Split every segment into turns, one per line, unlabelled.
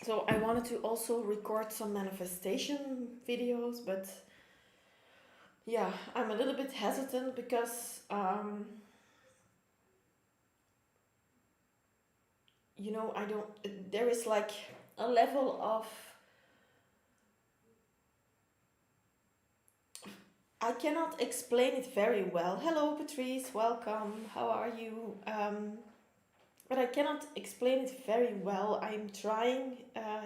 So I wanted to also record some manifestation videos, but yeah, I'm a little bit hesitant because I don't. There is like a level of, I cannot explain it very well. Hello, Patrice. Welcome. How are you? But I cannot explain it very well. I'm trying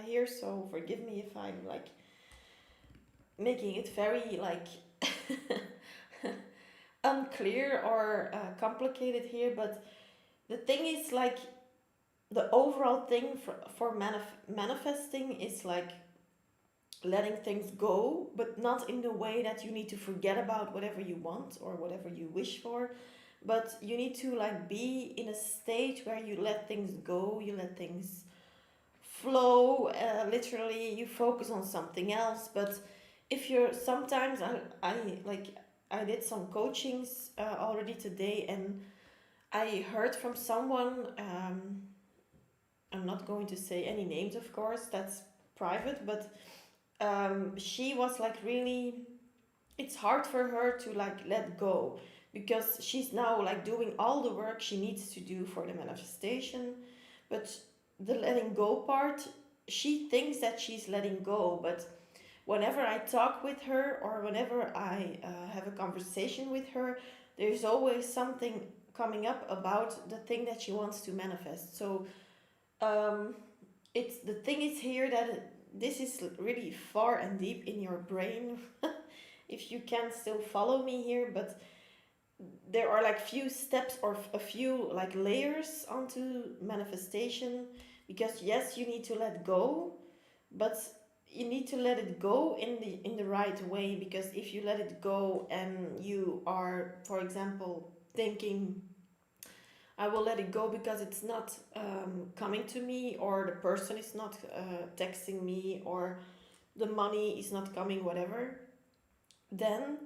here, so forgive me if I'm like making it very like unclear or complicated here. But the thing is like the overall thing for manifesting is like letting things go, but not in the way that you need to forget about whatever you want or whatever you wish for, but you need to like be in a stage where you let things go, you let things flow, literally you focus on something else. But if you're sometimes I like I did some coachings already today, and I heard from someone, I'm not going to say any names, of course, that's private, but she was like really, it's hard for her to like let go because she's now like doing all the work she needs to do for the manifestation, but the letting go part, she thinks that she's letting go, but whenever I talk with her or whenever I have a conversation with her, there's always something coming up about the thing that she wants to manifest. So um, it's the thing is here that this is really far and deep in your brain. If you can still follow me here, but there are like few steps or a few like layers onto manifestation, because yes, you need to let go, but you need to let it go in the right way, because if you let it go and you are, for example, thinking I will let it go because it's not coming to me, or the person is not texting me, or the money is not coming, whatever, then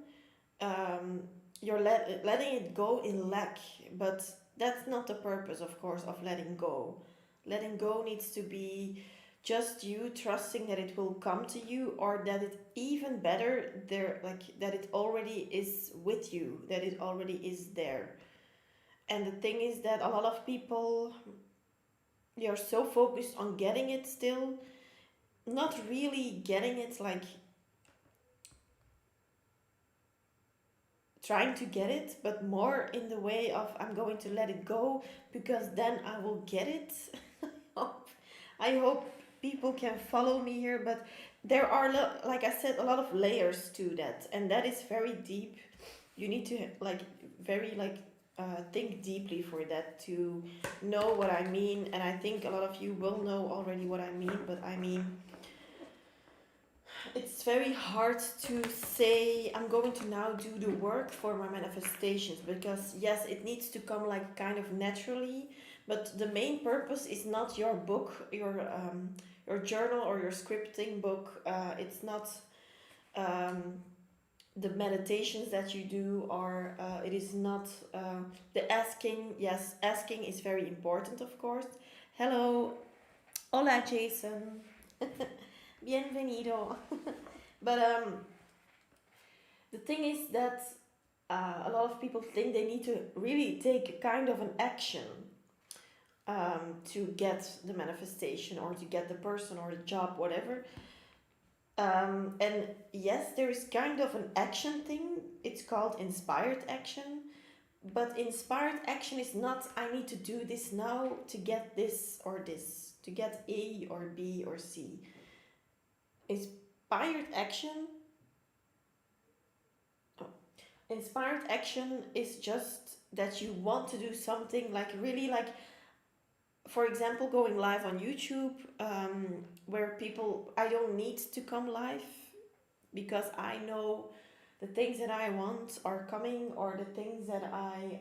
um, you're letting it go in lack. But that's not the purpose, of course, of letting go. Letting go needs to be just you trusting that it will come to you, or that it even better there, like that it already is with you, that it already is there. And the thing is that a lot of people, you're so focused on getting it still, not really getting it, like trying to get it, but more in the way of I'm going to let it go because then I will get it. I hope people can follow me here, but there are, like I said, a lot of layers to that, and that is very deep. You need to like very like think deeply for that to know what I mean, and I think a lot of you will know already what I mean, but I mean it's very hard to say I'm going to now do the work for my manifestations, because yes, it needs to come like kind of naturally, but the main purpose is not your book, your journal or your scripting book. It's not um, the meditations that you do, or it is not the asking. Yes, asking is very important, of course. Hello, hola, Jason. Bienvenido. But the thing is that a lot of people think they need to really take kind of an action to get the manifestation or to get the person or the job, whatever. And yes, there is kind of an action thing. It's called inspired action. But inspired action is not, I need to do this now to get this or this, to get A or B or C. Inspired action Inspired action is just that you want to do something like really like, for example, going live on YouTube, where people, I don't need to come live because I know the things that I want are coming, or the things that I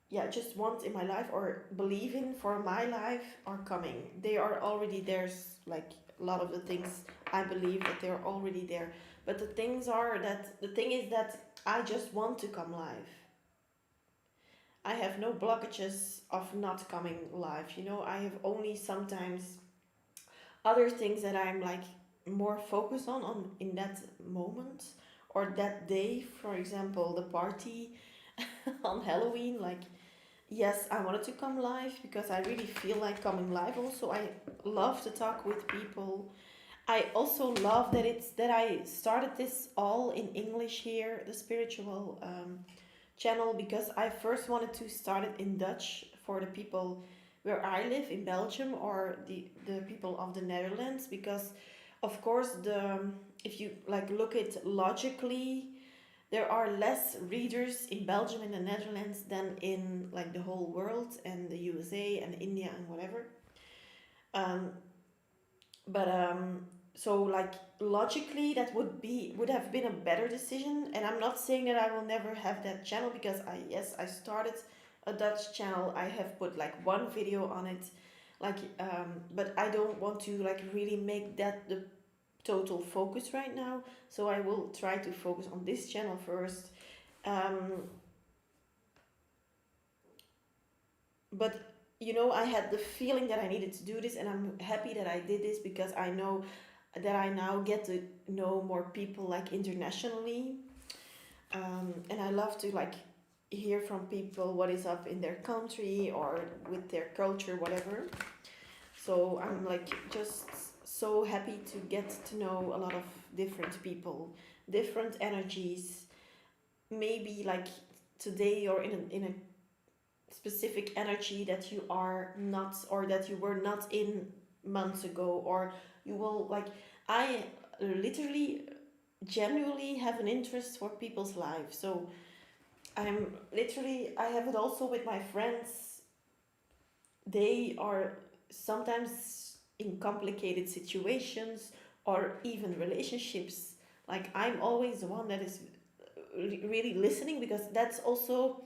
yeah, just want in my life or believe in for my life are coming. They are already there's like a lot of the things I believe that they're already there. But the thing is that I just want to come live. I have no blockages of not coming live. I have only sometimes other things that I'm like more focused on in that moment or that day. For example, the party on Halloween. Like, yes, I wanted to come live because I really feel like coming live. Also, I love to talk with people. I also love that it's that I started this all in English here, the spiritual channel, because I first wanted to start it in Dutch for the people where I live in Belgium or the people of the Netherlands, because of course the if you like look at logically, there are less readers in Belgium and the Netherlands than in like the whole world and the USA and India and whatever. Um, but so like logically that would have been a better decision, and I'm not saying that I will never have that channel, because I started a Dutch channel. I have put like one video on it, like but I don't want to like really make that the total focus right now, so I will try to focus on this channel first. um, but I had the feeling that I needed to do this, and I'm happy that I did this, because I know that I now get to know more people like internationally. And I love to like hear from people what is up in their country or with their culture, whatever. So I'm like just so happy to get to know a lot of different people, different energies. Maybe like today or in a specific energy that you are not, or that you were not in months ago, or you will like I literally genuinely have an interest for people's lives. So I have it also with my friends. They are sometimes in complicated situations or even relationships. Like I'm always the one that is really listening, because that's also,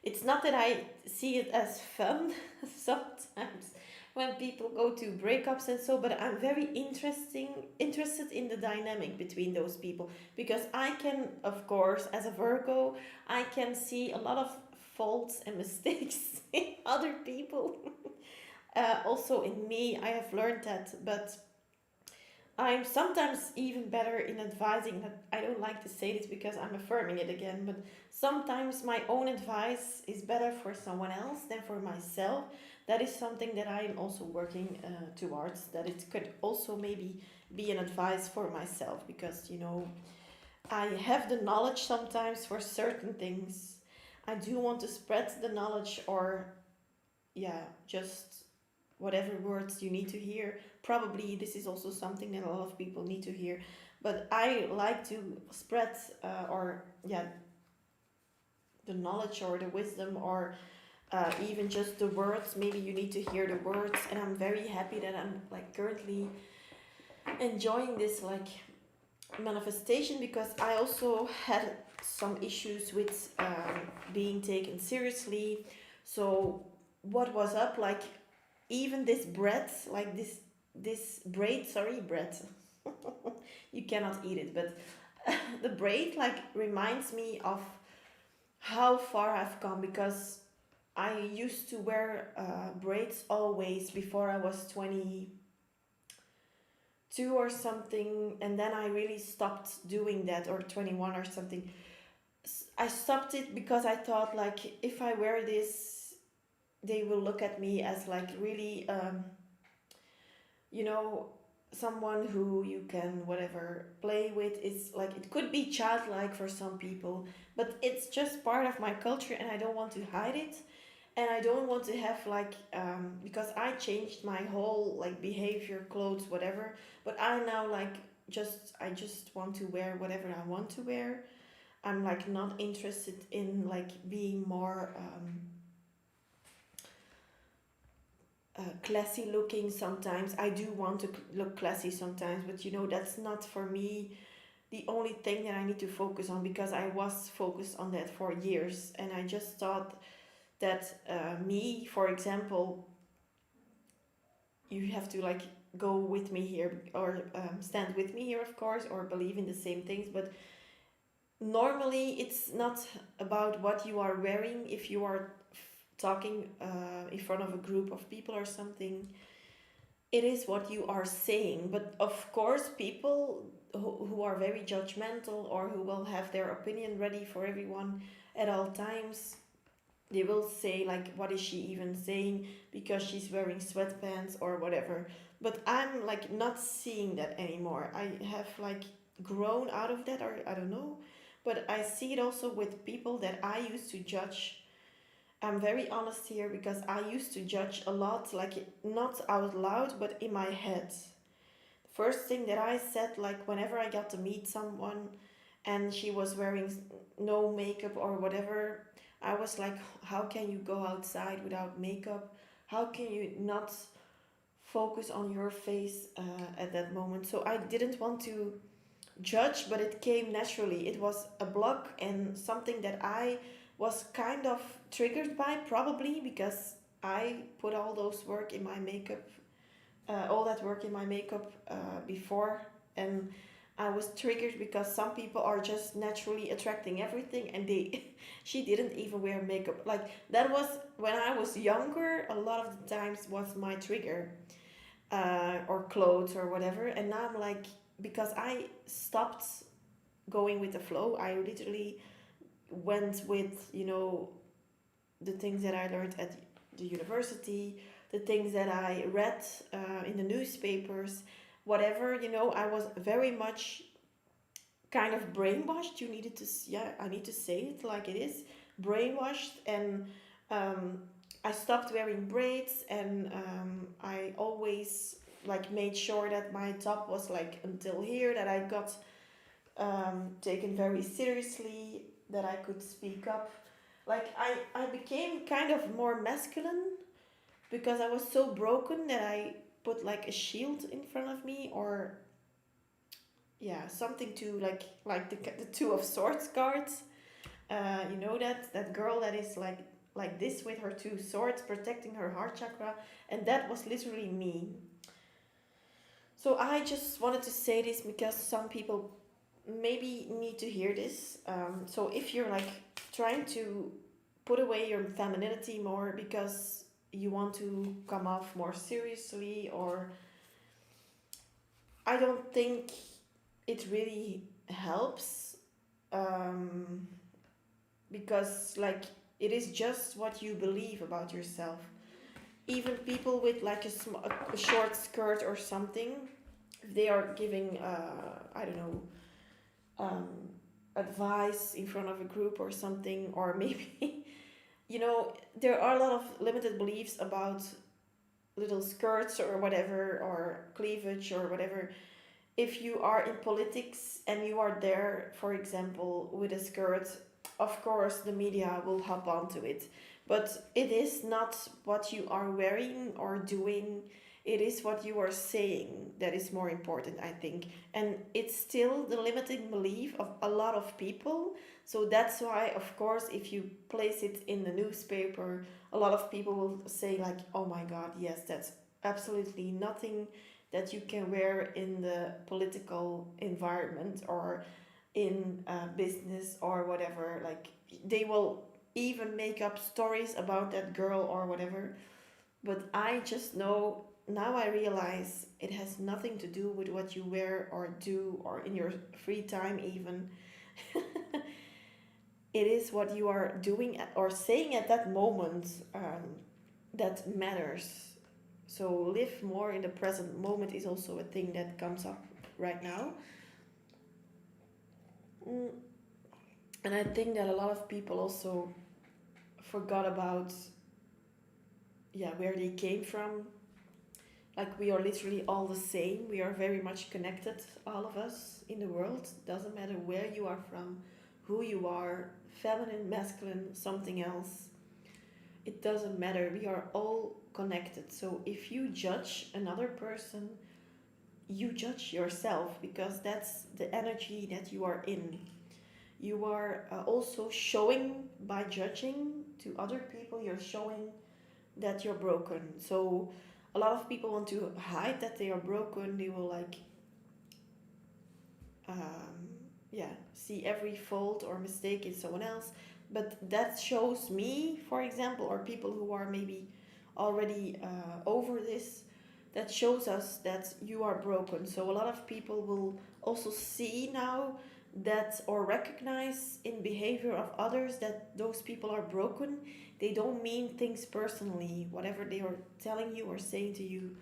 it's not that I see it as fun sometimes when people go to breakups and so, but I'm very interested in the dynamic between those people, because I can, of course, as a Virgo, I can see a lot of faults and mistakes in other people. Also in me, I have learned that, but I'm sometimes even better in advising. That I don't like to say this because I'm affirming it again, but sometimes my own advice is better for someone else than for myself. That is something that I'm also working towards. That it could also maybe be an advice for myself, because I have the knowledge sometimes for certain things. I do want to spread the knowledge, or yeah, just whatever words you need to hear. Probably this is also something that a lot of people need to hear, but I like to spread or yeah, the knowledge or the wisdom, or even just the words. Maybe you need to hear the words, and I'm very happy that I'm like currently enjoying this like manifestation, because I also had some issues with being taken seriously. So what was up, like even this bread, like this braid, sorry, bread, you cannot eat it, but the braid like reminds me of how far I've come, because I used to wear braids always before I was 22 or something, and then I really stopped doing that, or 21 or something. I stopped it because I thought like if I wear this, they will look at me as like really you know someone who you can whatever play with. Is like it could be childlike for some people, but it's just part of my culture, and I don't want to hide it. And I don't want to have like because I changed my whole like behavior, clothes, whatever. But I now like I just want to wear whatever I want to wear. I'm like not interested in like being more classy looking. Sometimes I do want to look classy sometimes, but that's not for me the only thing that I need to focus on, because I was focused on that for years, and I just thought that me, for example, you have to like go with me here, or stand with me here, of course, or believe in the same things. But normally it's not about what you are wearing. If you are talking in front of a group of people or something, it is what you are saying. But of course, people who are very judgmental or who will have their opinion ready for everyone at all times, they will say like, what is she even saying because she's wearing sweatpants or whatever. But I'm like not seeing that anymore. I have like grown out of that, or I don't know, but I see it also with people that I used to judge. I'm very honest here because I used to judge a lot, like not out loud but in my head. First thing that I said, like whenever I got to meet someone and she was wearing no makeup or whatever, I was like, how can you go outside without makeup? How can you not focus on your face at that moment? So I didn't want to judge, but it came naturally. It was a block and something that I was kind of triggered by, probably because I put all those work in my makeup, all that work in my makeup before, and I was triggered because some people are just naturally attracting everything, and they, she didn't even wear makeup. Like that was when I was younger. A lot of the times was my trigger, or clothes or whatever, and now I'm like, because I stopped going with the flow. I literally went with, the things that I learned at the university, the things that I read in the newspapers, whatever, I was very much kind of brainwashed. You needed to, yeah, I need to say it like it is, brainwashed. And um, I stopped wearing braids, and I always like made sure that my top was like until here, that I got taken very seriously, that I could speak up. Like I became kind of more masculine because I was so broken that I put like a shield in front of me, or yeah, something to like the two of swords cards. That girl that is like this with her two swords protecting her heart chakra, and that was literally me. So I just wanted to say this because some people maybe need to hear this. So if you're like trying to put away your femininity more because you want to come off more seriously, or I don't think it really helps, um, because like it is just what you believe about yourself. Even people with like a short skirt or something, if they are giving I don't know, um, advice in front of a group or something, or maybe there are a lot of limited beliefs about little skirts or whatever, or cleavage or whatever. If you are in politics and you are there, for example, with a skirt, of course the media will hop onto it. But it is not what you are wearing or doing, it is what you are saying that is more important, I think. And it's still the limiting belief of a lot of people. So that's why, of course, if you place it in the newspaper, a lot of people will say, like, oh my god, yes, that's absolutely nothing that you can wear in the political environment or in business or whatever. Like they will even make up stories about that girl or whatever. But I just know, now I realize it has nothing to do with what you wear or do or in your free time even. It is what you are doing or saying at that moment, that matters. So live more in the present moment is also a thing that comes up right now. Mm, and I think that a lot of people also forgot about, yeah, where they came from. Like we are literally all the same. We are very much connected, all of us in the world. Doesn't matter where you are from, who you are, feminine, masculine, something else. It doesn't matter. We are all connected. So if you judge another person, you judge yourself, because that's the energy that you are in. You are also showing, by judging to other people, you're showing that you're broken. So a lot of people want to hide that they are broken. They will like see every fault or mistake in someone else. But that shows me, for example, or people who are maybe already over this, that shows us that you are broken. So a lot of people will also see now that, or recognize in behavior of others, that those people are broken. They don't mean things personally. Whatever they are telling you or saying to you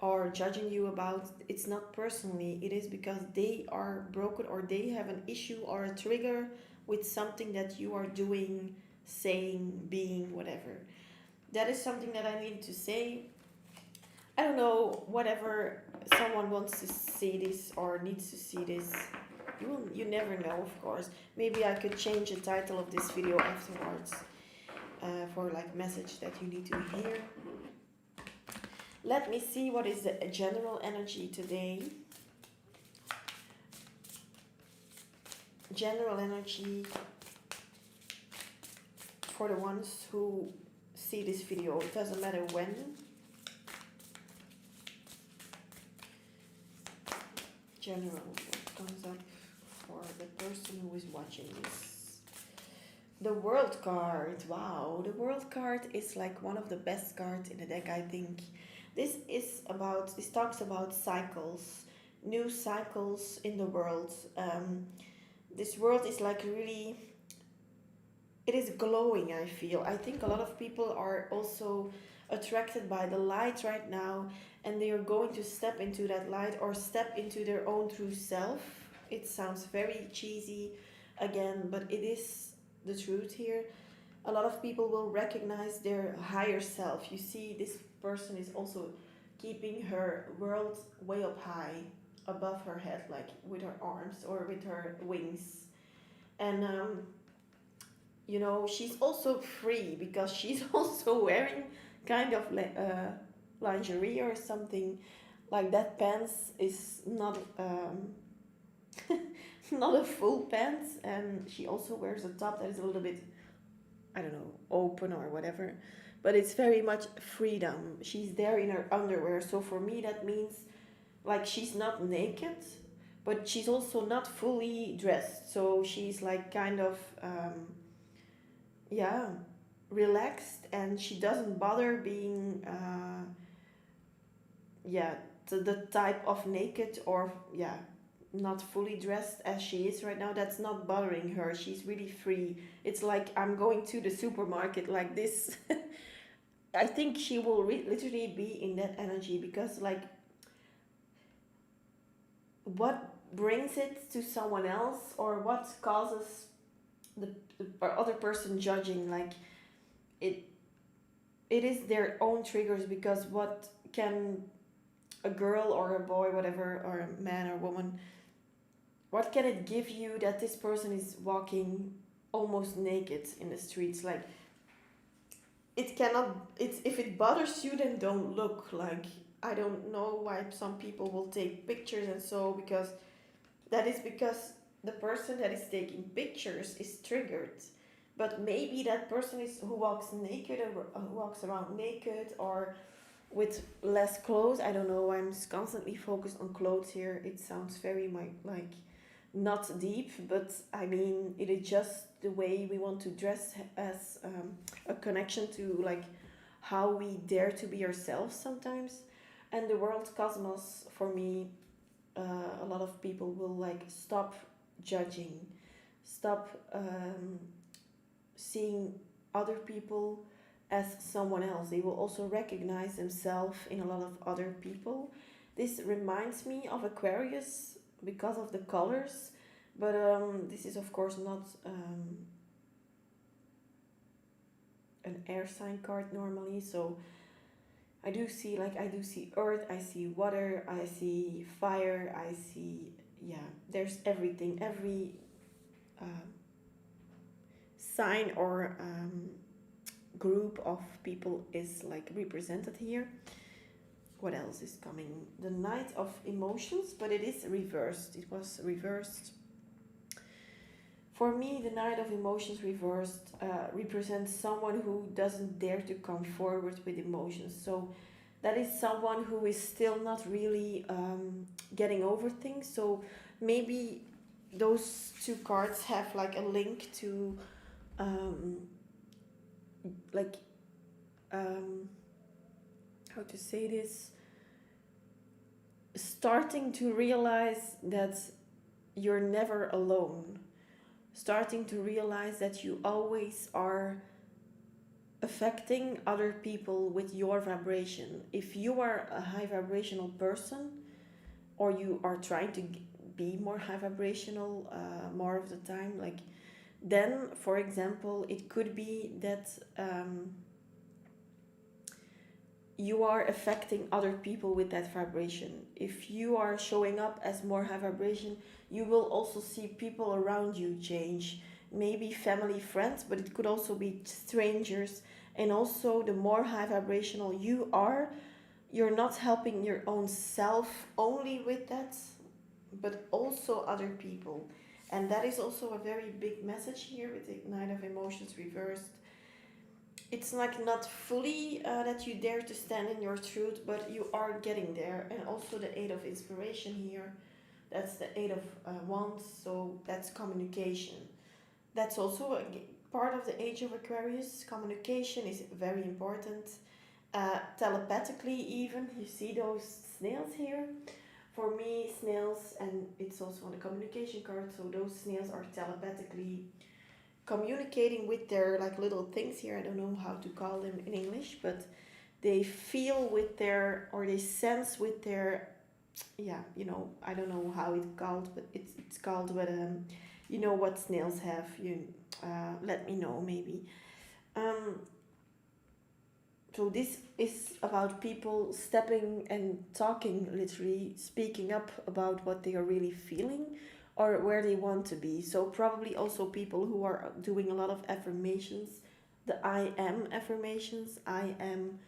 or judging you about, it's not personally. It is because they are broken, or they have an issue or a trigger with something that you are doing, saying, being, whatever. That is something that I need to say. I don't know, whatever someone wants to see this or needs to see this. You never know, of course. Maybe I could change the title of this video afterwards, for like message that you need to hear. Let me see what is the general energy today. General energy for the ones who see this video. It doesn't matter when. General, what comes up for the person who is watching this? The World card. Wow, the World card is like one of the best cards in the deck, I think. This talks about cycles, new cycles in the world. This world is like really, it is glowing, I feel. I think a lot of people are also attracted by the light right now, and they are going to step into that light or step into their own true self. It sounds very cheesy again, but it is the truth here. A lot of people will recognize their higher self. You see, this person is also keeping her world way up high above her head, like with her arms or with her wings. And you know, she's also free because she's also wearing kind of lingerie or something like that. Pants is not not a full pants, and she also wears a top that is a little bit, I don't know, open or whatever, but it's very much freedom. She's there in her underwear, so for me that means like she's not naked, but she's also not fully dressed, so she's like kind of yeah, relaxed, and she doesn't bother being yeah, the type of naked or yeah, not fully dressed as she is right now. That's not bothering her. She's really free. It's like I'm going to the supermarket like this. I think she will literally be in that energy, because like what brings it to someone else, or what causes the, or other person judging, like it it is their own triggers. Because what can a girl or a boy, whatever, or a man or woman, what can it give you that this person is walking almost naked in the streets? Like it cannot, it's, if it bothers you, then don't look. Like I don't know why some people will take pictures and so, because that is because the person that is taking pictures is triggered. But maybe that person is who walks naked, or who walks around naked or with less clothes. I don't know. I'm constantly focused on clothes here. It sounds very like not deep, but I mean it is just the way we want to dress as a connection to like how we dare to be ourselves sometimes. And the world cosmos, for me, a lot of people will like stop judging, stop seeing other people as someone else. They will also recognize themselves in a lot of other people. This reminds me of Aquarius because of the colors, but this is of course not an air sign card normally. So I do see earth, I see water, I see fire, I see, yeah, there's everything. Every sign or group of people is like represented here. What else is coming? The Knight of Emotions, but it is reversed. It was reversed. For me, the Knight of Emotions reversed represents someone who doesn't dare to come forward with emotions. So that is someone who is still not really getting over things. So maybe those two cards have like a link to like how to say this, starting to realize that you're never alone, starting to realize that you always are affecting other people with your vibration. If you are a high vibrational person, or you are trying to be more high vibrational more of the time, like, then for example it could be that you are affecting other people with that vibration. If you are showing up as more high vibration, you will also see people around you change. Maybe family, friends, but it could also be strangers. And also, the more high vibrational you are, you're not helping your own self only with that, but also other people. And that is also a very big message here with the Knight of Emotions reversed. It's like not fully that you dare to stand in your truth, but you are getting there. And also the Eight of Inspiration here, that's the Eight of Wands, so that's communication. That's also a part of the Age of Aquarius. Communication is very important. Telepathically, even, you see those snails here. For me, snails, and it's also on the communication card, so those snails are telepathically communicating with their like little things here. I don't know how to call them in English, but they feel with their, or they sense with their, yeah, you know, I don't know how it's called, but it's called, but you know what snails have. You let me know maybe. Um, so this is about people stepping and talking, literally speaking up about what they are really feeling or where they want to be. So probably also people who are doing a lot of affirmations, the I am affirmations. I am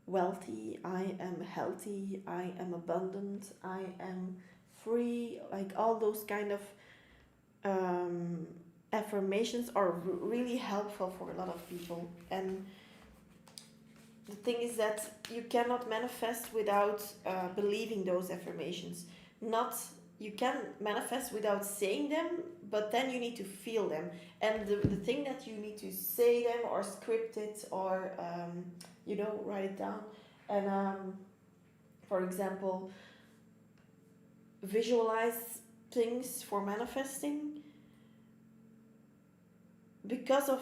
wealthy, I am healthy, I am abundant, I am free. Like all those kind of um, affirmations are really helpful for a lot of people. And the thing is that you cannot manifest without believing those affirmations. Not, you can manifest without saying them, but then you need to feel them. And the thing that you need to say them or script it or you know, write it down. And for example, visualize things for manifesting. Because of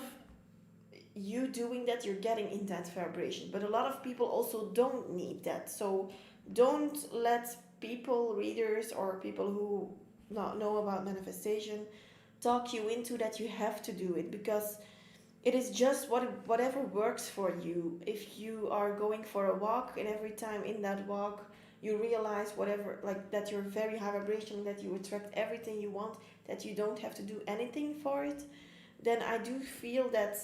you doing that, you're getting in that vibration, but a lot of people also don't need that. So don't let people, readers, or people who not know about manifestation talk you into that you have to do it, because it is just whatever works for you. If you are going for a walk and every time in that walk you realize whatever, like that you're very high vibration, that you attract everything you want, that you don't have to do anything for it, then I do feel that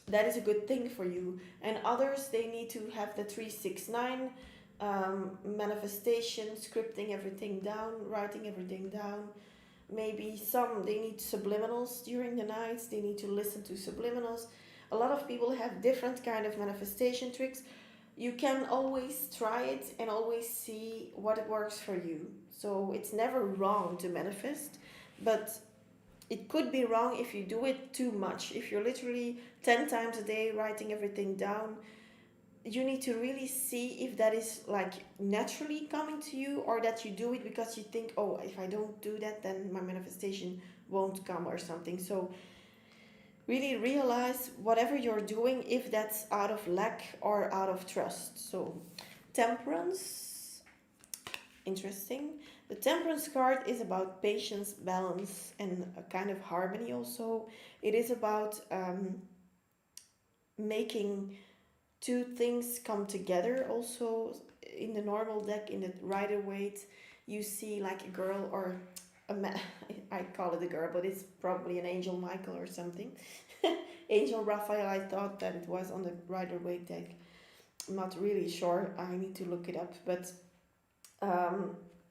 that is a good thing for you. And others, they need to have the 369 manifestation, scripting everything down, writing everything down. Maybe some, they need subliminals during the nights, they need to listen to subliminals. A lot of people have different kind of manifestation tricks. You can always try it and always see what works for you. So it's never wrong to manifest, but it could be wrong if you do it too much. If you're literally 10 times a day writing everything down, you need to really see if that is like naturally coming to you, or that you do it because you think, oh, if I don't do that, then my manifestation won't come or something. So really realize whatever you're doing, if that's out of lack or out of trust. So temperance, interesting. The temperance card is about patience, balance, and a kind of harmony also. It is about making two things come together also. In the normal deck, in the Rider-Waite, you see like a girl or a man. I call it a girl, but it's probably an angel Michael or something. Angel Raphael, I thought that it was on the Rider-Waite deck. I'm not really sure, I need to look it up. But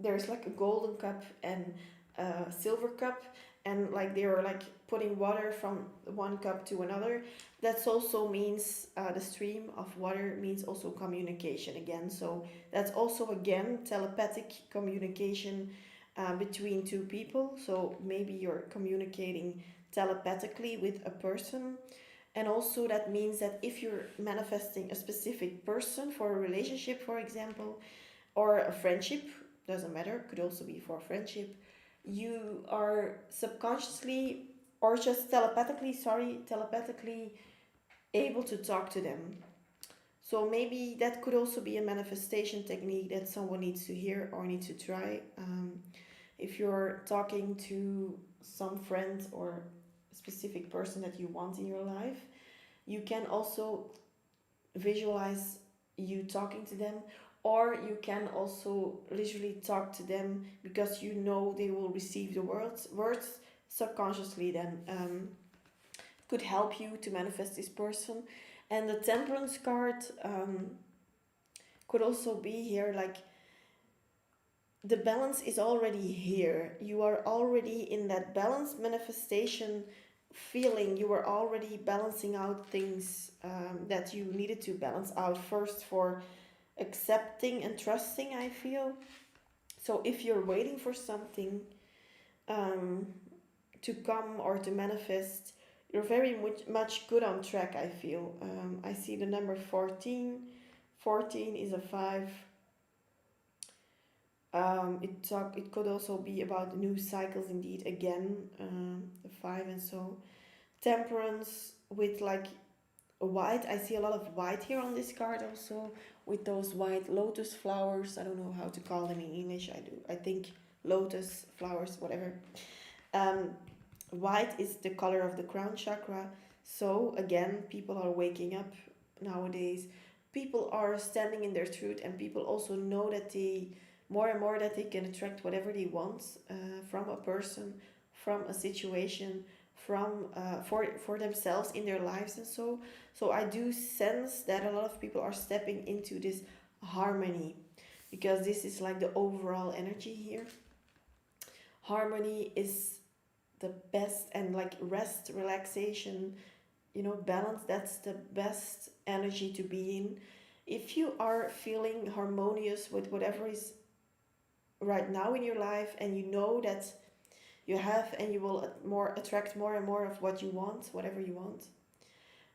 there's like a golden cup and a silver cup, and like they are like putting water from one cup to another. That also means the stream of water means also communication again. So that's also again telepathic communication between two people. So maybe you're communicating telepathically with a person. And also that means that if you're manifesting a specific person for a relationship, for example, or a friendship, doesn't matter, could also be for a friendship, you are subconsciously or just telepathically able to talk to them. So maybe that could also be a manifestation technique that someone needs to hear or needs to try. If you're talking to some friend or specific person that you want in your life, you can also visualize you talking to them, or you can also literally talk to them because you know they will receive the words subconsciously. Then could help you to manifest this person. And the temperance card could also be here, like the balance is already here. You are already in that balance manifestation feeling. You are already balancing out things that you needed to balance out first for accepting and trusting, I feel. So if you're waiting for something um, to come or to manifest, you're very much good on track, I feel. I see the number 14. 14 is a 5. It could also be about new cycles indeed, again, the 5. And so temperance with like white. I see a lot of white here on this card also, with those white lotus flowers. I don't know how to call them in English. I think lotus flowers, whatever. um, White is the color of the crown chakra. So again, people are waking up nowadays. People are standing in their truth, and people also know that they more and more that they can attract whatever they want from a person, from a situation, from for themselves in their lives. And so I do sense that a lot of people are stepping into this harmony, because this is like the overall energy here. Harmony is the best, and like rest, relaxation, balance, that's the best energy to be in. If you are feeling harmonious with whatever is right now in your life, and you know that you have and you will more attract more and more of what you want, whatever you want,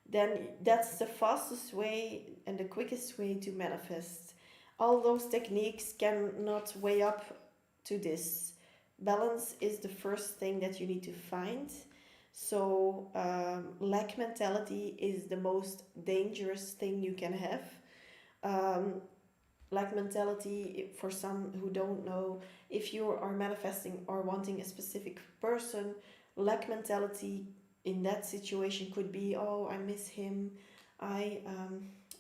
then that's the fastest way and the quickest way to manifest. All those techniques cannot weigh up to this. Balance is the first thing that you need to find. So lack mentality is the most dangerous thing you can have. um, Lack mentality, for some who don't know, if you are manifesting or wanting a specific person, lack mentality in that situation could be, oh, I miss him, I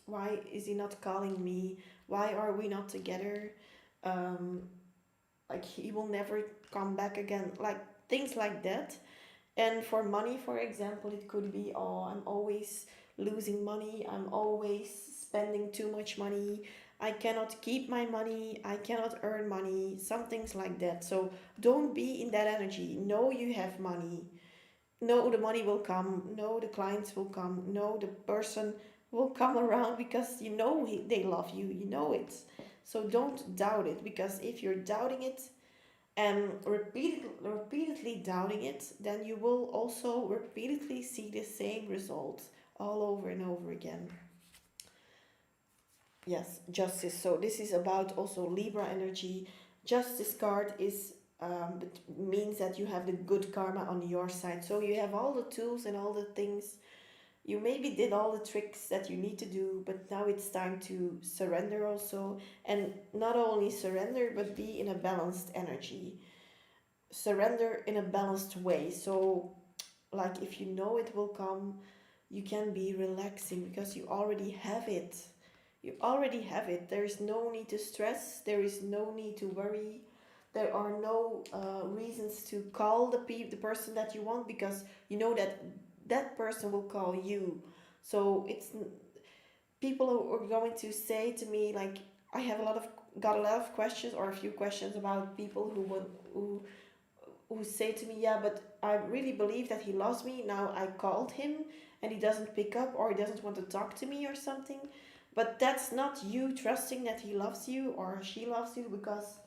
why is he not calling me, why are we not together, um, like he will never come back again, like things like that. And for money, for example, it could be, oh, I'm always losing money, I'm always spending too much money, I cannot keep my money, I cannot earn money, some things like that. So don't be in that energy. Know you have money. Know the money will come. Know the clients will come. Know the person will come around, because you know they love you. You know it. So don't doubt it, because if you're doubting it, and repeatedly doubting it, then you will also repeatedly see the same results all over and over again. Yes, justice. So this is about also Libra energy. Justice card is it means that you have the good karma on your side. So you have all the tools and all the things. You maybe did all the tricks that you need to do, but now it's time to surrender also. And not only surrender, but be in a balanced energy. Surrender in a balanced way. So like if you know it will come, you can be relaxing, because you already have it. You already have it. There is no need to stress, there is no need to worry, there are no reasons to call the person that you want, because you know that that person will call you. So it's people are going to say to me, like, I have got a lot of questions, or a few questions about people who say to me, yeah, but I really believe that he loves me. Now I called him and he doesn't pick up, or he doesn't want to talk to me or something. But that's not you trusting that he loves you or she loves you, because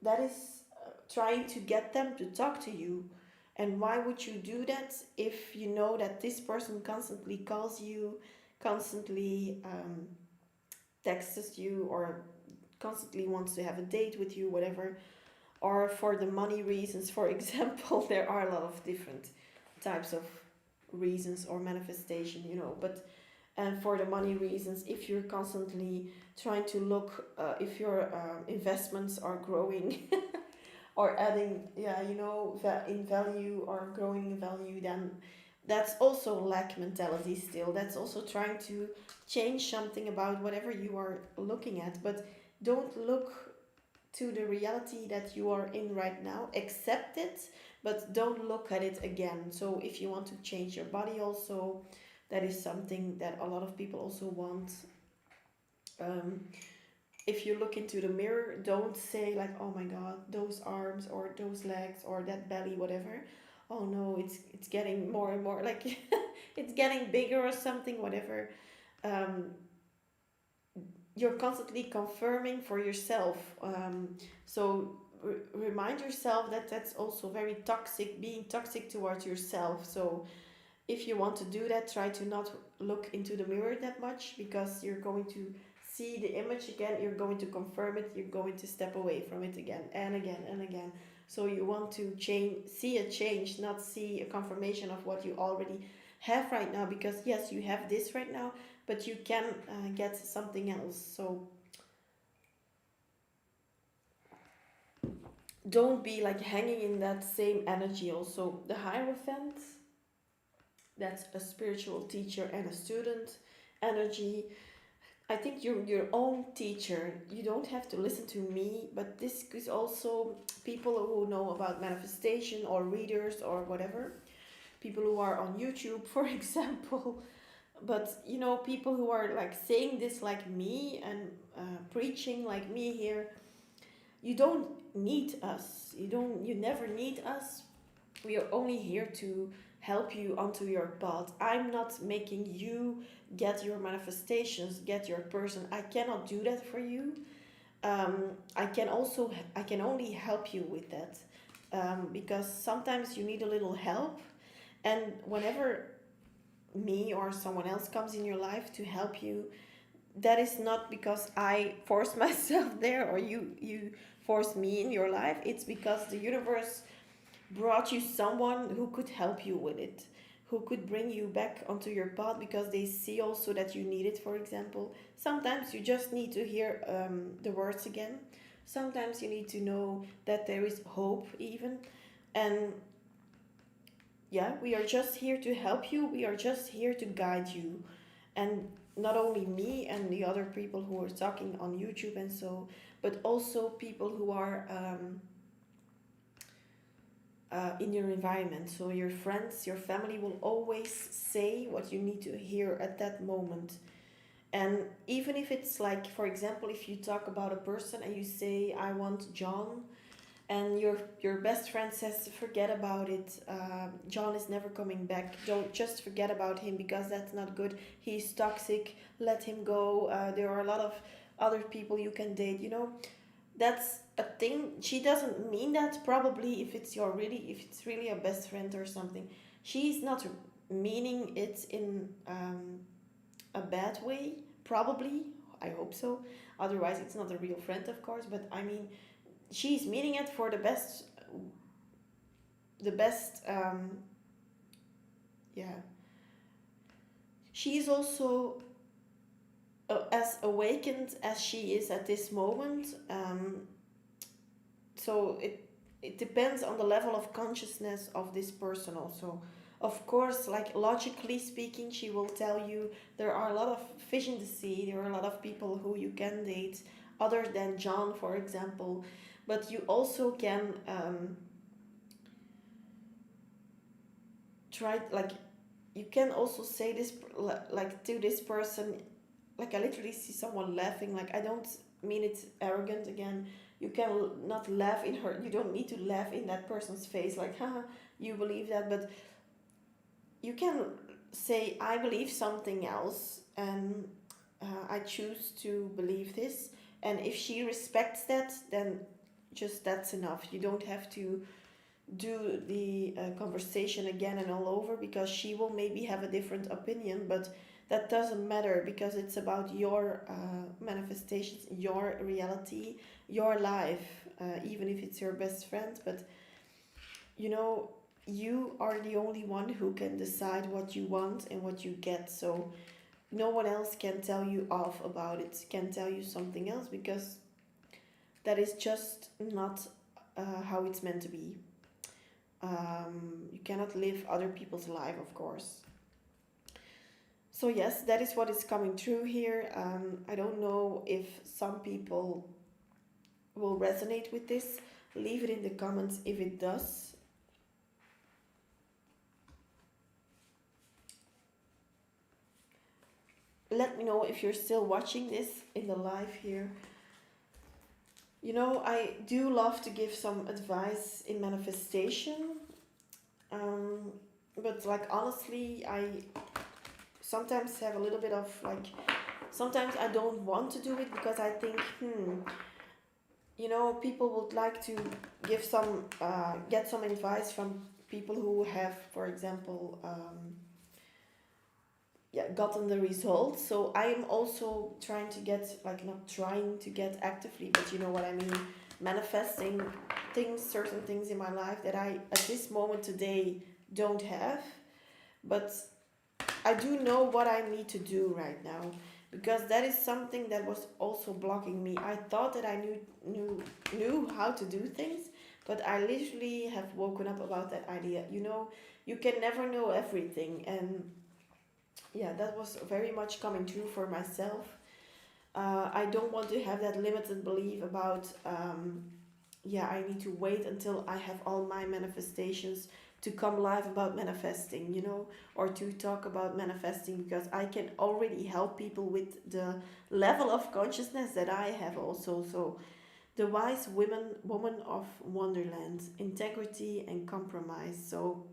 that is trying to get them to talk to you. And why would you do that if you know that this person constantly calls you, constantly texts you, or constantly wants to have a date with you, whatever, or for the money reasons, for example. There are a lot of different types of reasons or manifestation, but and for the money reasons, if you're constantly trying to look if your investments are growing or adding, yeah, in value or growing in value, then that's also lack mentality still. That's also trying to change something about whatever you are looking at. But don't look to the reality that you are in right now. Accept it, but don't look at it again. So if you want to change your body also, that is something that a lot of people also want. Um, if you look into the mirror, don't say like, oh my god, those arms or those legs or that belly, whatever. Oh no, it's getting more and more like it's getting bigger or something, whatever. Um, you're constantly confirming for yourself. So remind yourself that that's also very toxic, being toxic towards yourself. So if you want to do that, try to not look into the mirror that much, because you're going to see the image again, you're going to confirm it, you're going to step away from it again and again and again. So you want to see a change, not see a confirmation of what you already have right now, because yes, you have this right now, but you can get something else. So don't be like hanging in that same energy. Also, the Hierophant, that's a spiritual teacher and a student energy. I think you're your own teacher. You don't have to listen to me, but this is also people who know about manifestation or readers or whatever. People who are on YouTube, for example. But people who are like saying this like me and preaching like me here, you don't need us. You never need us. We are only here to help you onto your path. I'm not making you get your manifestations, get your person. I cannot do that for you. I can only help you with that, because sometimes you need a little help, and whenever me or someone else comes in your life to help you, that is not because I force myself there or you force me in your life. It's because the universe brought you someone who could help you with it, who could bring you back onto your path, because they see also that you need it. For example, sometimes you just need to hear the words again. Sometimes you need to know that there is hope, even. And yeah, we are just here to help you, we are just here to guide you. And not only me and the other people who are talking on YouTube and so, but also people who are in your environment. So your friends, your family will always say what you need to hear at that moment. And even if it's like, for example, if you talk about a person and you say, I want John, and your best friend says, forget about it, John is never coming back, don't, just forget about him because that's not good, he's toxic, let him go, there are a lot of other people you can date, that's a thing. She doesn't mean that, probably, if it's really a best friend or something. She's not meaning it in a bad way, probably. I hope so. Otherwise, it's not a real friend, of course. But I mean, she's meaning it for the best. The best. Yeah. She's also as awakened as she is at this moment. So it depends on the level of consciousness of this person also. Of course, like logically speaking, she will tell you there are a lot of fish in the sea, there are a lot of people who you can date other than John, for example. But you also can try, like, you can also say this like to this person, like I literally see someone laughing, like I don't mean it arrogant again. You can not laugh in her, you don't need to laugh in that person's face like, haha, you believe that. But you can say, I believe something else, and I choose to believe this. And if she respects that, then just that's enough. You don't have to do the conversation again and all over, because she will maybe have a different opinion, but that doesn't matter because it's about your manifestations, your reality, your life, even if it's your best friend. But you know, you are the only one who can decide what you want and what you get. So no one else can tell you off about it, can tell you something else, because that is just not how it's meant to be. You cannot live other people's life, of course. So yes, that is what is coming through here. I don't know if some people will resonate with this. Leave it in the comments if it does. Let me know if you're still watching this in the live here. You know, I do love to give some advice in manifestation. Um, but like honestly, I sometimes have a little bit of like, sometimes I don't want to do it because I think, you know, people would like to give some, get some advice from people who have, for example, yeah, gotten the results. So I am also trying to get, like, not trying to get actively, but you know what I mean, manifesting things, certain things in my life that I at this moment today don't have. But I do know what I need to do right now, because that is something that was also blocking me. I thought that I knew how to do things, but I literally have woken up about that idea. You know, you can never know everything, and yeah, that was very much coming true for myself. I don't want to have that limited belief about, yeah, I need to wait until I have all my manifestations to come live about manifesting, you know, or to talk about manifesting, because I can already help people with the level of consciousness that I have also. So, the wise woman of Wonderland, integrity and compromise. So,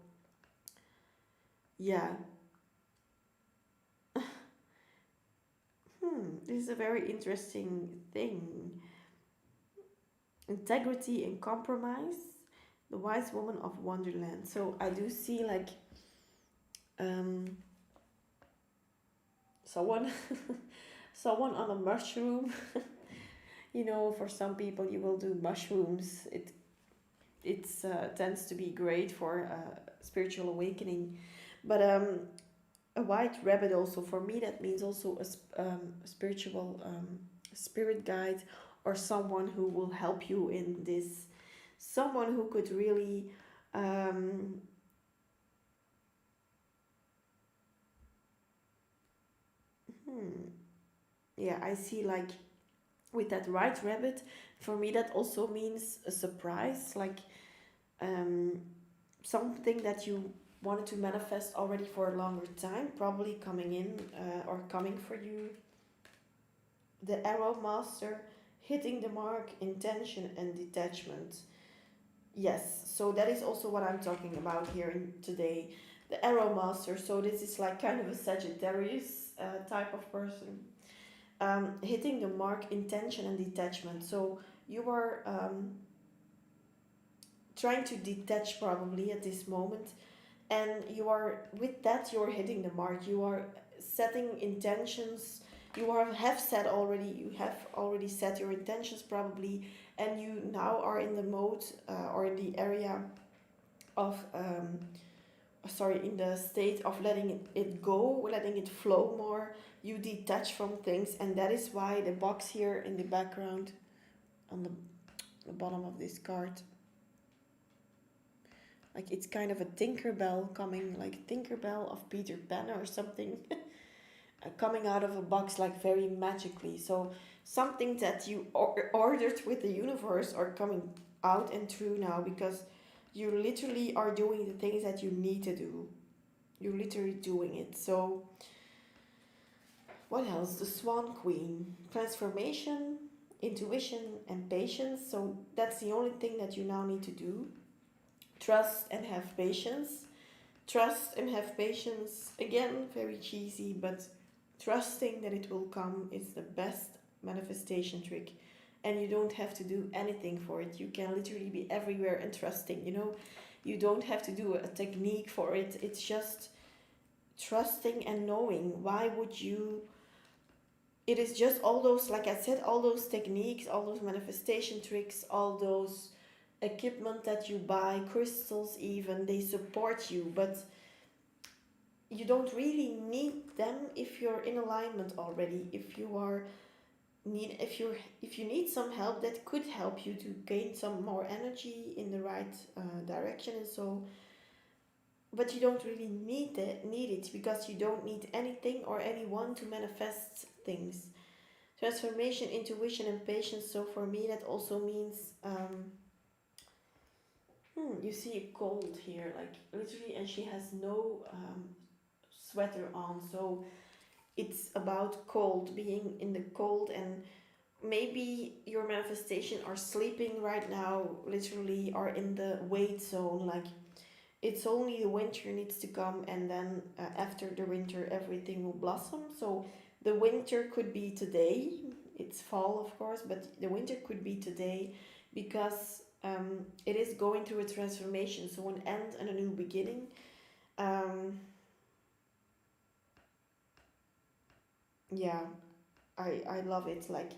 yeah, this is a very interesting thing. Integrity and compromise, the wise woman of Wonderland. So I do see like um, someone someone on a mushroom. You know, for some people you will do mushrooms. It's tends to be great for spiritual awakening. But a white rabbit also, for me that means also a spiritual spirit guide, or someone who will help you in this, someone who could really um, hmm, yeah, I see like with that white rabbit, for me that also means a surprise, like um, something that you wanted to manifest already for a longer time, probably coming in or coming for you. The arrow master, hitting the mark, intention and detachment. Yes, so that is also what I'm talking about here today. The arrow master, so this is like kind of a Sagittarius type of person. Hitting the mark, intention and detachment. So you are trying to detach probably at this moment, and you are, with that you're hitting the mark, you are setting intentions, you have set already, you have already set your intentions probably, and you now are in the mode or in the area of sorry, in the state of letting it go, letting it flow more. You detach from things, and that is why the box here in the background on the bottom of this card, like it's kind of a Tinkerbell coming, like Tinkerbell of Peter Pan or something, coming out of a box like very magically. So something that you ordered with the universe are coming out and through now, because you literally are doing the things that you need to do. You're literally doing it. So what else? The Swan Queen, transformation, intuition and patience. So that's the only thing that you now need to do. Trust and have patience. Trust and have patience. Again, very cheesy, but trusting that it will come is the best manifestation trick. and you don't have to do anything for it. You can literally be everywhere and trusting, you know. You don't have to do a technique for it. It's just trusting and knowing. Why would you? It is just all those, like I said, all those techniques, all those manifestation tricks, all those equipment that you buy, crystals even, they support you, but you don't really need them if you're in alignment already. If you need some help, that could help you to gain some more energy in the right direction and so, but you don't really need it because you don't need anything or anyone to manifest things. Transformation, intuition, and patience. So for me, that also means you see a cold here, like literally, and she has no sweater on. So it's about cold, being in the cold, and maybe your manifestation are sleeping right now, literally, are in the wait zone. Like it's only the winter needs to come, and then after the winter, everything will blossom. So the winter could be today. It's fall, of course, but the winter could be today because it is going through a transformation. So an end and a new beginning. Um, yeah, I love it. Like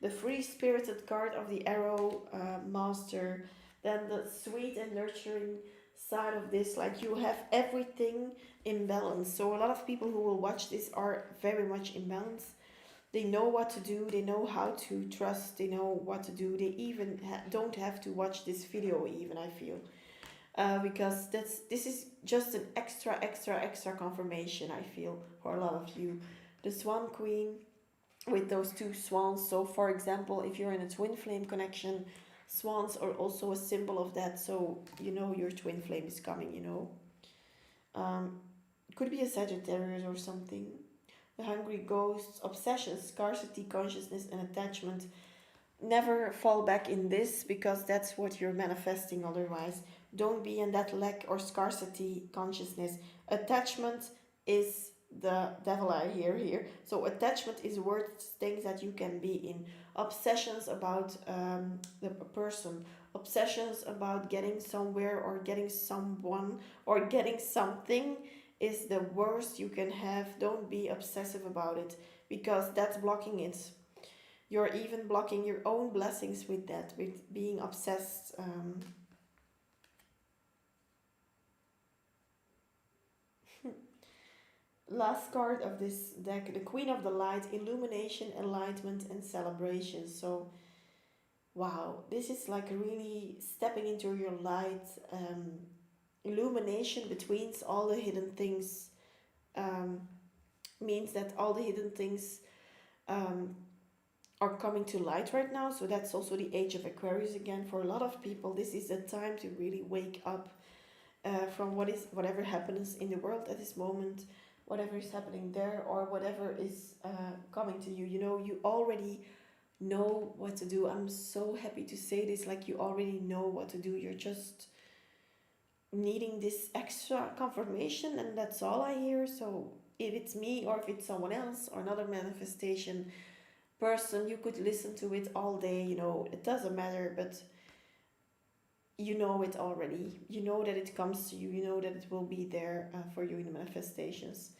the free spirited card of the arrow master, then the sweet and nurturing side of this, like you have everything in balance. So a lot of people who will watch this are very much in balance. They know what to do, they know how to trust, they know what to do. They even don't have to watch this video even, I feel. Because this is just an extra confirmation, I feel, for a lot of you. The Swan Queen with those two swans. So for example, if you're in a twin flame connection, swans are also a symbol of that. So you know your twin flame is coming, you know. Could be a Sagittarius or something. The hungry ghosts, obsession, scarcity, consciousness, and attachment. Never fall back in this because that's what you're manifesting otherwise. Don't be in that lack or scarcity consciousness. Attachment is the devil I hear here. So attachment is worst things that you can be in. Obsessions about the person. Obsessions about getting somewhere or getting someone or getting something is the worst you can have. Don't be obsessive about it because that's blocking it. You're even blocking your own blessings with that, with being obsessed. Last card of this deck, the Queen of the Light, illumination, enlightenment, and celebration. So, wow, this is like really stepping into your light. Illumination between all the hidden things um, means that all the hidden things um, are coming to light right now. So that's also the age of Aquarius again. For a lot of people, this is a time to really wake up from whatever happens in the world at this moment, whatever is happening there, or whatever is coming to you. You know, you already know what to do. I'm so happy to say this. Like you already know what to do. You're just needing this extra confirmation, and that's all I hear. So if it's me or if it's someone else or another manifestation person, you could listen to it all day, you know, it doesn't matter, but you know it already. You know that it comes to you, you know that it will be there for you in the manifestations.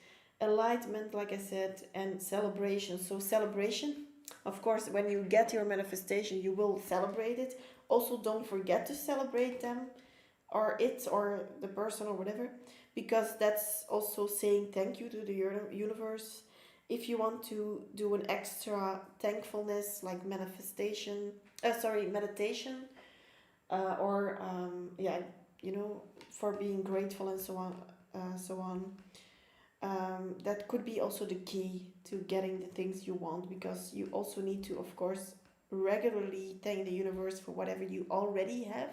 Enlightenment, like I said, and celebration. So celebration, of course, when you get your manifestation, you will celebrate it. Also, don't forget to celebrate them or it or the person or whatever, because that's also saying thank you to the universe. If you want to do an extra thankfulness like meditation, or yeah, you know, for being grateful and so on. That could be also the key to getting the things you want, because you also need to, of course, regularly thank the universe for whatever you already have,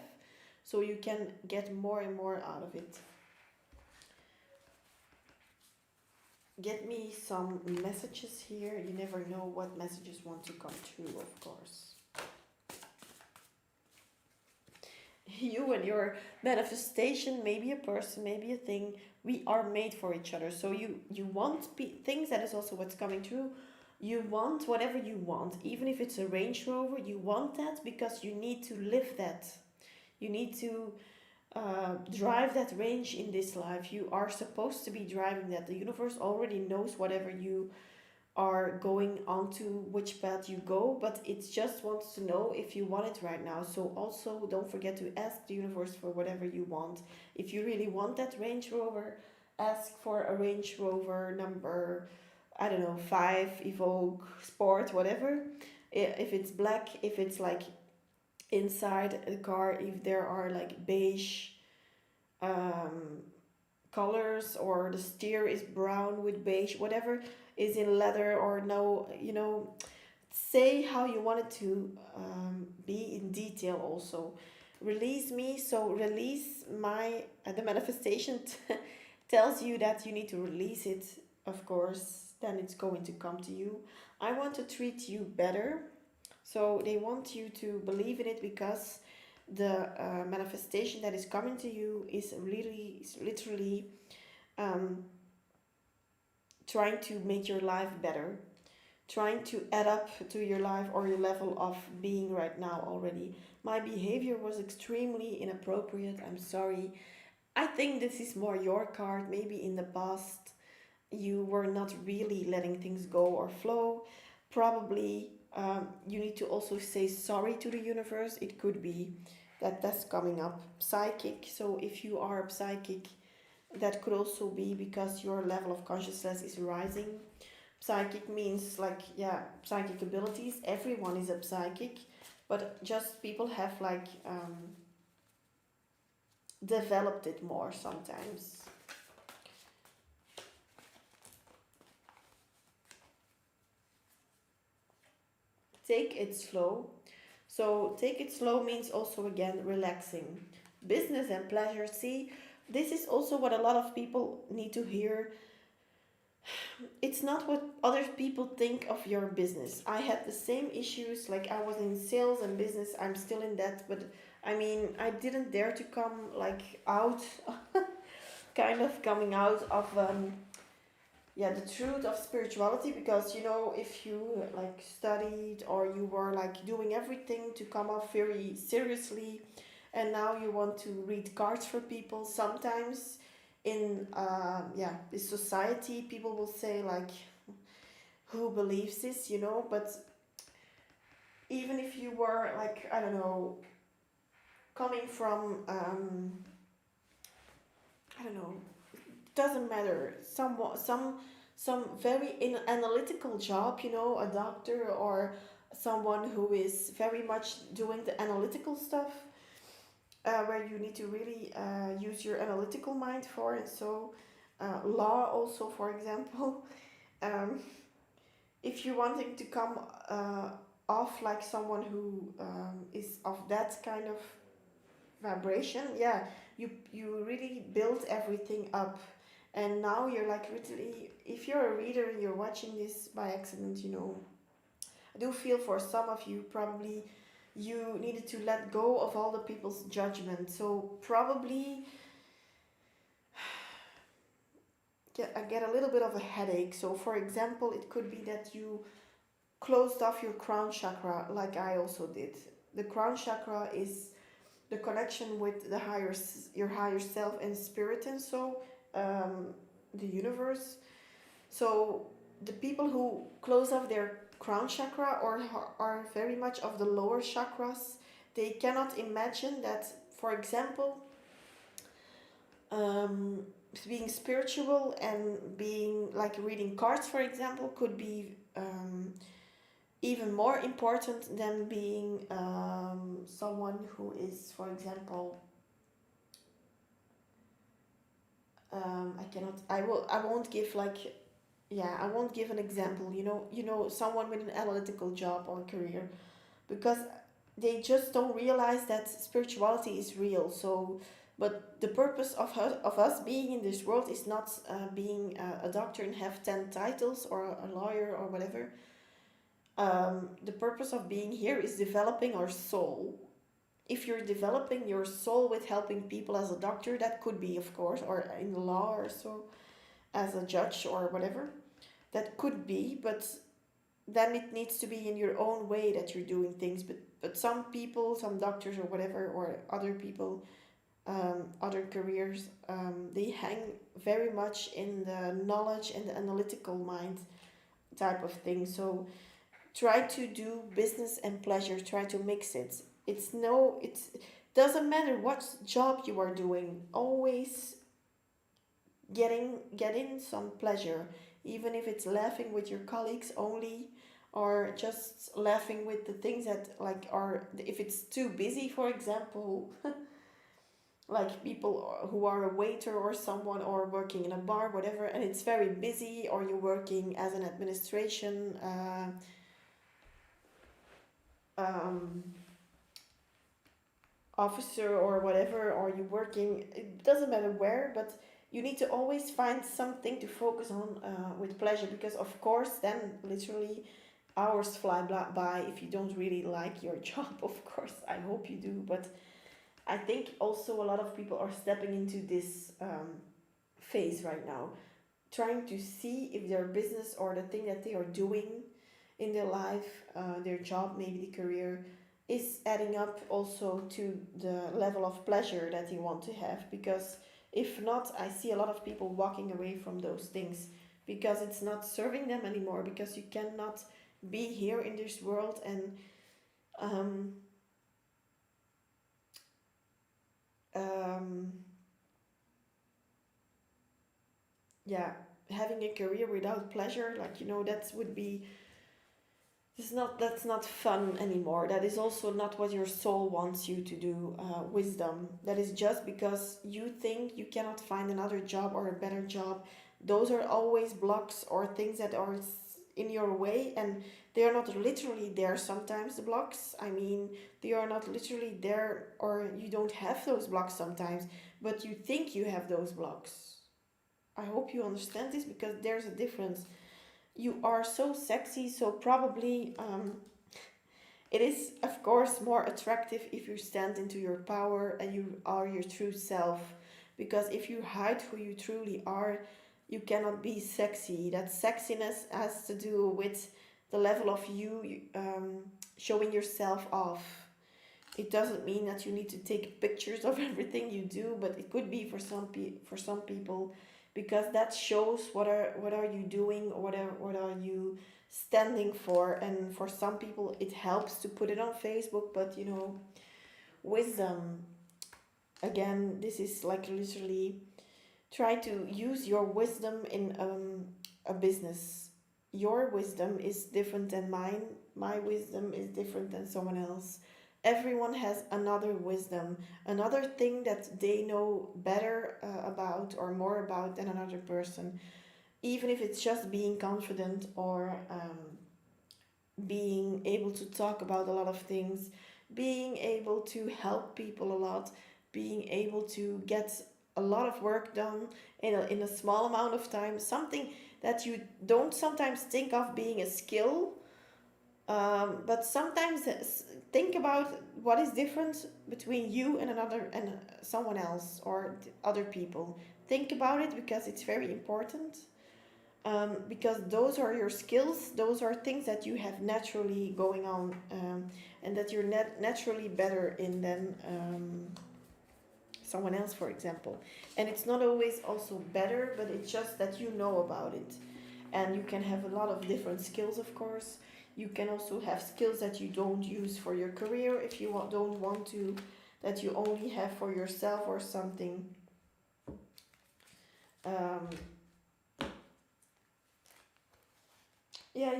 so you can get more and more out of it. Get me some messages here. You never know what messages want to come true, of course. You and your manifestation, maybe a person, maybe a thing, we are made for each other. So you want things, that is also what's coming true. You want whatever you want, even if it's a Range Rover, you want that because you need to live that. You need to drive that range in this life. You are supposed to be driving that. The universe already knows whatever you are going onto, which path you go, but it just wants to know if you want it right now. So also don't forget to ask the universe for whatever you want. If you really want that Range Rover, ask for a Range Rover number, I don't know, 5, Evoque, Sport, whatever. If it's black, if it's like inside the car, if there are like beige um, colors, or the steer is brown with beige, whatever is in leather or no, say how you want it to be in detail also. Release me, so release my, the manifestation tells you that you need to release it, of course, then it's going to come to you. I want to treat you better. So they want you to believe in it because the manifestation that is coming to you is really, is literally um, trying to make your life better, trying to add up to your life or your level of being right now already. My behavior was extremely inappropriate. I'm sorry. I think this is more your card. Maybe in the past you were not really letting things go or flow. Probably you need to also say sorry to the universe. It could be that that's coming up. Psychic. So if you are a psychic, that could also be because your level of consciousness is rising. Psychic means like, yeah, psychic abilities. Everyone is a psychic, but just people have like developed it more sometimes. Take it slow. So take it slow means also again relaxing. Business and pleasure. See, this is also what a lot of people need to hear. It's not what other people think of your business. I had the same issues, like I was in sales and business, I'm still in that, but I mean, I didn't dare to come like out, kind of coming out of yeah, the truth of spirituality, because if you like studied or you were like doing everything to come off very seriously, and now you want to read cards for people, sometimes in yeah, this society people will say like, who believes this, but even if you were like, I don't know, coming from I don't know, doesn't matter, some very analytical job, a doctor or someone who is very much doing the analytical stuff, where you need to really use your analytical mind for, and so law also, for example. um, if you're wanting to come off like someone who is of that kind of vibration, yeah, you really build everything up, and now you're like literally, if you're a reader and you're watching this by accident, I do feel for some of you, probably you needed to let go of all the people's judgment, so probably I get a little bit of a headache. So for example, it could be that you closed off your crown chakra, like I also did. The crown chakra is the connection with your higher self and spirit, and so the universe. So the people who close off their crown chakra or are very much of the lower chakras, they cannot imagine that, for example, um, being spiritual and being like reading cards, for example, could be even more important than being someone who is, for example, I won't give like, yeah, I won't give an example, someone with an analytical job or career, because they just don't realize that spirituality is real. So, but the purpose of us being in this world is not being a doctor and have 10 titles, or a lawyer or whatever. The purpose of being here is developing our soul. If you're developing your soul with helping people as a doctor, that could be, of course, or in the law or so, as a judge or whatever, that could be, but then it needs to be in your own way that you're doing things. But some people, some doctors or whatever, or other people, other careers, they hang very much in the knowledge and the analytical mind type of thing. So try to do business and pleasure, try to mix it. It's doesn't matter what job you are doing, always getting some pleasure, even if it's laughing with your colleagues only, or just laughing with the things that like are, if it's too busy, for example, like people who are a waiter or someone, or working in a bar, whatever, and it's very busy, or you're working as an administration um, officer or whatever, or you're working, it doesn't matter where, but you need to always find something to focus on with pleasure, because of course then literally hours fly by if you don't really like your job. Of course, I hope you do, but I think also a lot of people are stepping into this phase right now, trying to see if their business or the thing that they are doing in their life, their job, maybe the career, is adding up also to the level of pleasure that you want to have. Because if not, I see a lot of people walking away from those things because it's not serving them anymore, because you cannot be here in this world and um, um, yeah, having a career without pleasure, like, that would be, that's not fun anymore. That is also not what your soul wants you to do. Wisdom, that is just because you think you cannot find another job or a better job. Those are always blocks or things that are in your way, and they are not literally there sometimes, the blocks. I mean, they are not literally there, or you don't have those blocks sometimes, but you think you have those blocks. I hope you understand this, because there's a difference. You are so sexy, so probably it is, of course, more attractive if you stand into your power and you are your true self. Because if you hide who you truly are, you cannot be sexy. That sexiness has to do with the level of you showing yourself off. It doesn't mean that you need to take pictures of everything you do, but it could be for some people, because that shows what are you doing, or what are you standing for. And for some people it helps to put it on Facebook, but wisdom, again, this is like literally try to use your wisdom in a business. Your wisdom is different than mine. My wisdom is different than someone else. Everyone has another wisdom, another thing that they know better about, or more about than another person. Even if it's just being confident, or being able to talk about a lot of things, being able to help people a lot, being able to get a lot of work done in a small amount of time, something that you don't sometimes think of being a skill. But sometimes think about what is different between you and another and someone else, or other people. Think about it, because it's very important. Because those are your skills, those are things that you have naturally going on, and that you're naturally better in than someone else, for example. And it's not always also better, but it's just that you know about it. And you can have a lot of different skills, of course. You can also have skills that you don't use for your career, if you don't want to, that you only have for yourself or something. Um, yeah,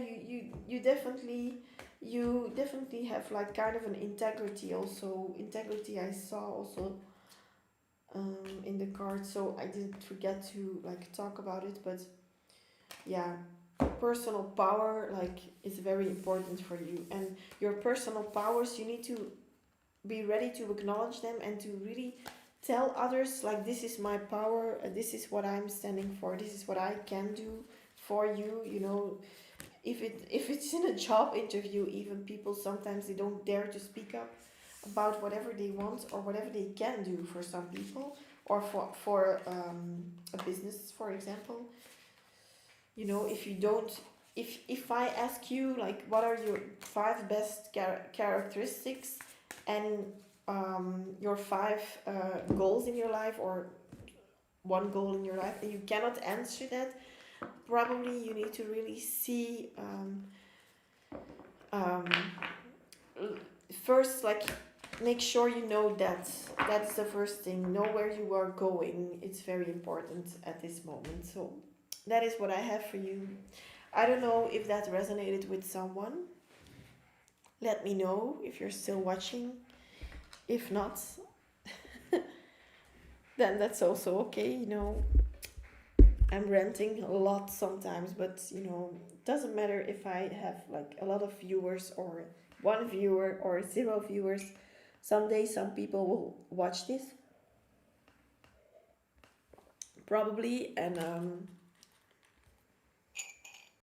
you definitely have like kind of an integrity also. Integrity I saw also in the card, so I didn't forget to like talk about it. But yeah, personal power like is very important for you, and your personal powers, you need to be ready to acknowledge them, and to really tell others like, this is my power, this is what I'm standing for, this is what I can do for you. If it's in a job interview, even people sometimes they don't dare to speak up about whatever they want or whatever they can do for some people, or for a business, for example. If you don't, if I ask you like what are your 5 best characteristics and your 5 goals in your life, or one goal in your life, and you cannot answer that, probably you need to really see um, first, like, make sure you know that. That's the first thing. Know where you are going. It's very important at this moment. So that is what I have for you. I don't know if that resonated with someone. Let me know if you're still watching. If not, then that's also okay. I'm ranting a lot sometimes, but it doesn't matter if I have like a lot of viewers or 1 viewer or 0 viewers. Someday some people will watch this, probably, and